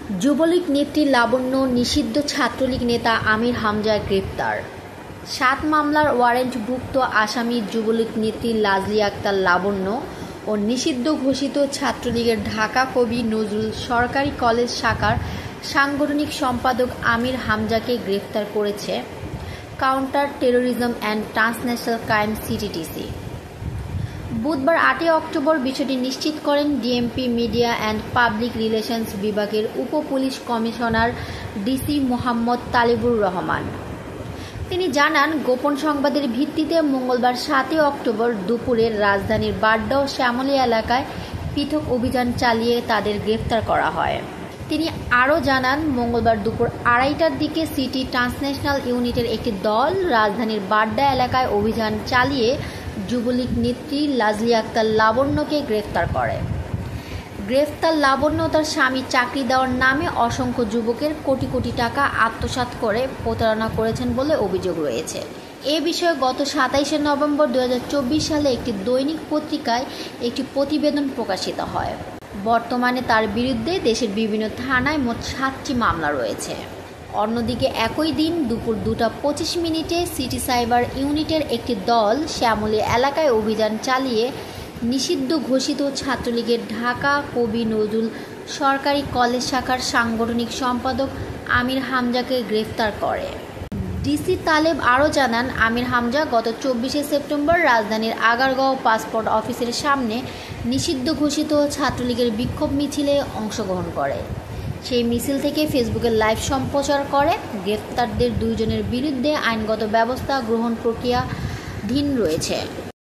যুবলীগ নেত্রী লাবণ্য নিষিদ্ধ ছাত্রলীগ নেতা আমির হামজা গ্রেপ্তার। 7 মামলার ওয়ারেন্টভুক্ত আসামি যুবলীগ নেত্রী লাজলিয়া আক্তার লাবণ্য ও নিষিদ্ধ ঘোষিত ছাত্রলীগের ঢাকা কবি নজরুল সরকারি কলেজ শাখার সাংগঠনিক সম্পাদক আমির হামজাকে গ্রেপ্তার করেছে counter terrorism and transnational crime CTTC. বুধবার 8 অক্টোবর বিষয়টি নিশ্চিত করেন DMP media and public relations বিভাগের উপ-পুলিশ কমিশনার ডিসি মোহাম্মদ তালিবুর রহমান। তিনি জানান, গোপন সংবাদের ভিত্তিতে মঙ্গলবার 7 অক্টোবর দুপুরে রাজধানীর বাড্ডা ও শ্যামলী এলাকায় পৃথক অভিযান চালিয়ে তাদের গ্রেফতার করা হয়। তিনি আরও জানান, মঙ্গলবার দুপুর 2:30টার দিকে সিটি ট্রান্সন্যাশনাল ইউনিটের একটি দল রাজধানীর বাড্ডা এলাকায় অভিযান চালিয়ে যুবলীগ নেত্রী লাজলিয়া আক্তার লাবণ্যকে গ্রেফতার করে। গ্রেফতার লাবণ্য তার স্বামী চাকরি দেওয়ার নামে অসংখ্য যুবকের কোটি কোটি টাকা আত্মসাৎ করে প্রতারণা করেছেন বলে অভিযোগ রয়েছে। এ বিষয়ে গত 27 নভেম্বর 2024 সালে একটি দৈনিক পত্রিকায় একটি প্রতিবেদন প্রকাশিত হয়। বর্তমানে তার বিরুদ্ধে দেশের বিভিন্ন থানায় মোট 7টি মামলা রয়েছে। অন্যদিকে একই দিন দুপুর 2:25 সিটি সাইবার ইউনিটের একটি দল শ্যামলী এলাকায় অভিযান চালিয়ে নিষিদ্ধ ঘোষিত ছাত্রলীগের ঢাকা কবি নজরুল সরকারি কলেজ শাখার সাংগঠনিক সম্পাদক আমির হামজাকে গ্রেফতার করে। ডিসি তালেব আরও জানান, আমির হামজা গত 24 সেপ্টেম্বর রাজধানীর আগারগাঁও পাসপোর্ট অফিসের সামনে নিষিদ্ধ ঘোষিত ছাত্রলীগের বিক্ষোভ মিছিলে অংশগ্রহণ করে। সেই মিছিল থেকে ফেসবুকে লাইভ সম্প্রচার করে। গ্রেফতারদের 2 জনের বিরুদ্ধে আইনগত ব্যবস্থা গ্রহণ প্রক্রিয়াধীন রয়েছে।